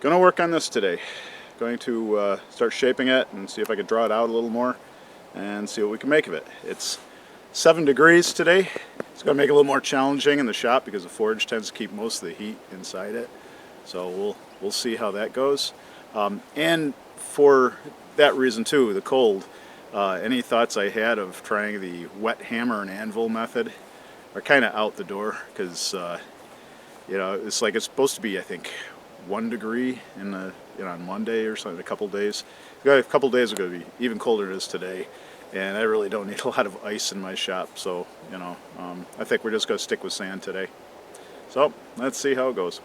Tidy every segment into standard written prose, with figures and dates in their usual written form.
Gonna work on this today. Going to start shaping it and see if I can draw it out a little more and see what we can make of it. It's 7 degrees today. It's going to make it a little more challenging in the shop because the forge tends to keep most of the heat inside it. So we'll see how that goes. And for that reason too, the cold, any thoughts I had of trying the wet hammer and anvil method are kind of out the door because you know, it's like it's supposed to be, I think, 1 degree in the, on Monday or something, a couple days. A couple days ago, it'll be even colder than it is today, and I really don't need a lot of ice in my shop. So, I think we're just going to stick with sand today. So let's see how it goes.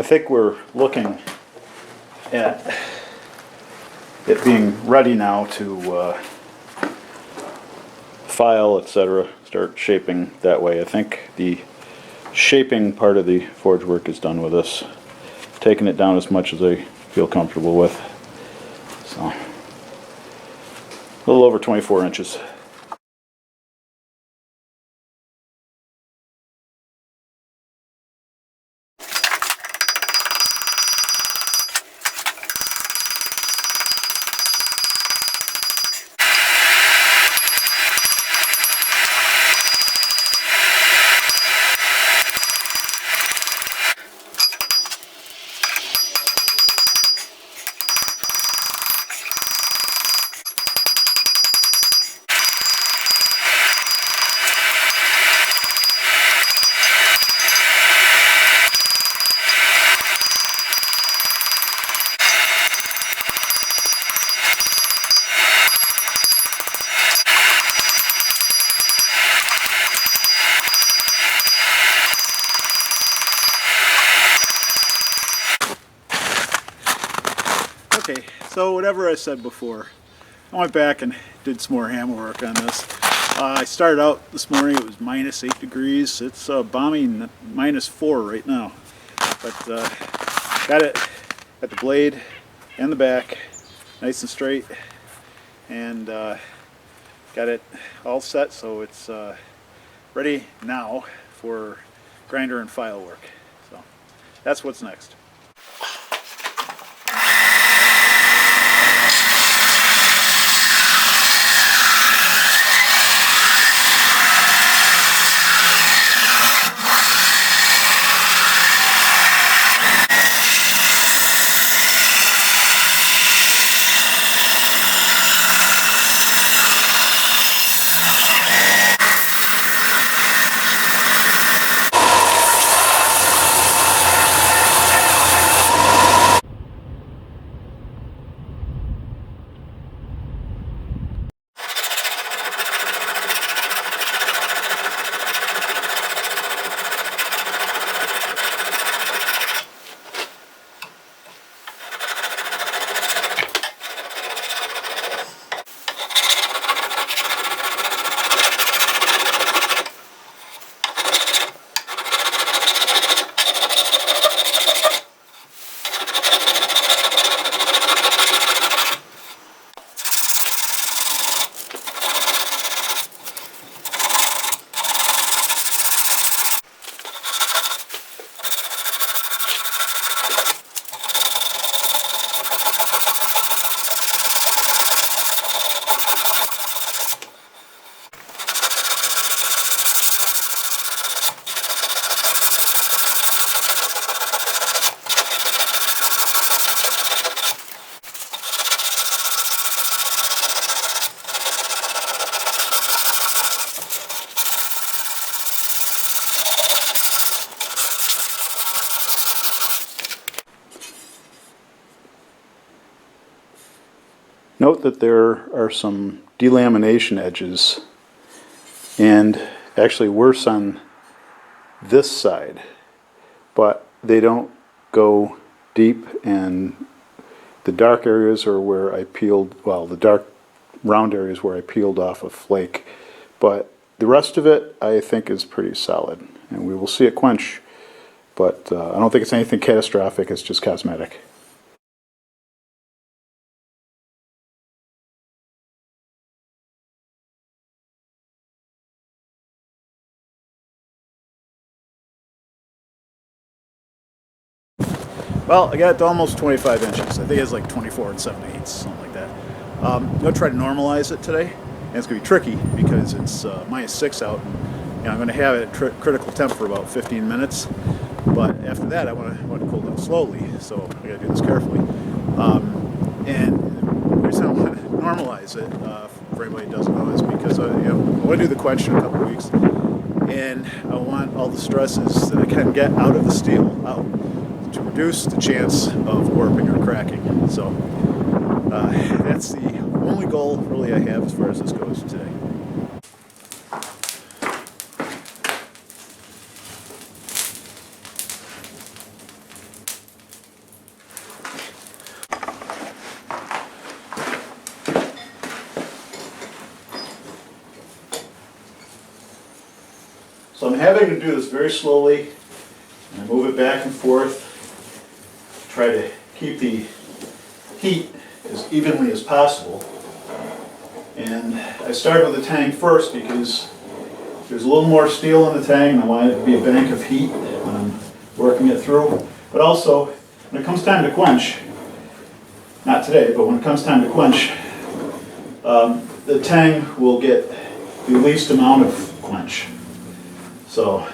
I think we're looking at it being ready now to file, etc., start shaping that way. I think the shaping part of the forge work is done with this. Taking it down as much as I feel comfortable with. So, a little over 24 inches. Okay, so whatever I said before, I went back and did some more hammer work on this. I started out this morning, it was minus 8 degrees. It's balmy minus 4 right now. But got it at the blade and the back, nice and straight. And got it all set, so it's ready now for grinder and file work. So that's what's next. Note that there are some delamination edges, and actually worse on this side, but they don't go deep, and the dark areas are where I peeled, well, the dark round areas where I peeled off a flake, but the rest of it I think is pretty solid, and we will see it quench, but I don't think it's anything catastrophic, it's just cosmetic. Well, I got it to almost 25 inches. I think it's like 24 and 7/8, something like that. I'm going to try to normalize it today, and it's going to be tricky because it's minus 6 out. And I'm going to have it at critical temp for about 15 minutes, but after that I want to cool down slowly, so I got to do this carefully. And the reason I want to normalize it, for anybody who doesn't know, is because I want to do the quench in a couple of weeks, and I want all the stresses that I can get out of the steel out, to reduce the chance of warping or cracking. So that's the only goal really I have as far as this goes today. So I'm having to do this very slowly. I move it back and forth, try to keep the heat as evenly as possible. And I start with the tang first because there's a little more steel in the tang and I want it to be a bank of heat when I'm working it through. But also, when it comes time to quench, not today, but when it comes time to quench, the tang will get the least amount of quench. So,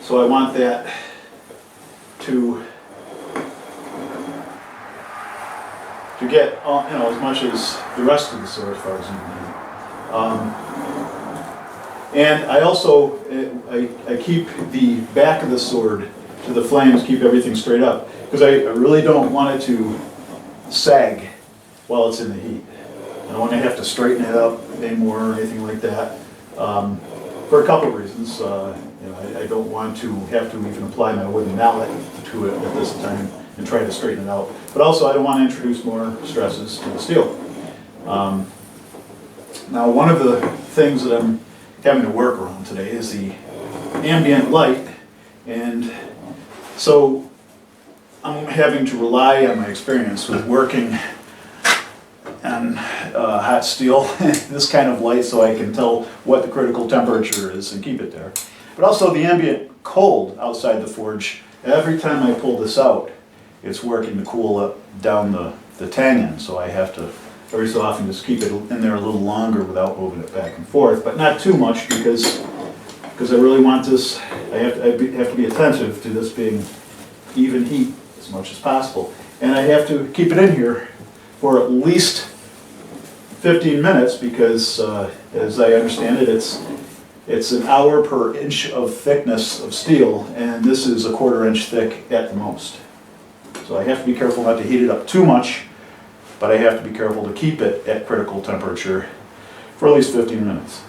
so I want that to get as much as the rest of the sword as far as you can. And I also I keep the back of the sword to the flames, keep everything straight up, because I really don't want it to sag while it's in the heat. I don't want to have to straighten it up anymore or anything like that. For a couple of reasons. I don't want to have to even apply my wooden mallet to it at this time and try to straighten it out. But also I don't want to introduce more stresses to the steel. Now one of the things that I'm having to work around today is the ambient light, and so I'm having to rely on my experience with working on hot steel, this kind of light, so I can tell what the critical temperature is and keep it there. But also the ambient cold outside the forge, every time I pull this out, it's working to cool up down the tang end, so I have to every so often just keep it in there a little longer without moving it back and forth, but not too much because I really want this, I have to be attentive to this being even heat as much as possible. And I have to keep it in here for at least 15 minutes because, as I understand it, it's an hour per inch of thickness of steel, and this is a 1/4 inch thick at the most. So I have to be careful not to heat it up too much, but I have to be careful to keep it at critical temperature for at least 15 minutes.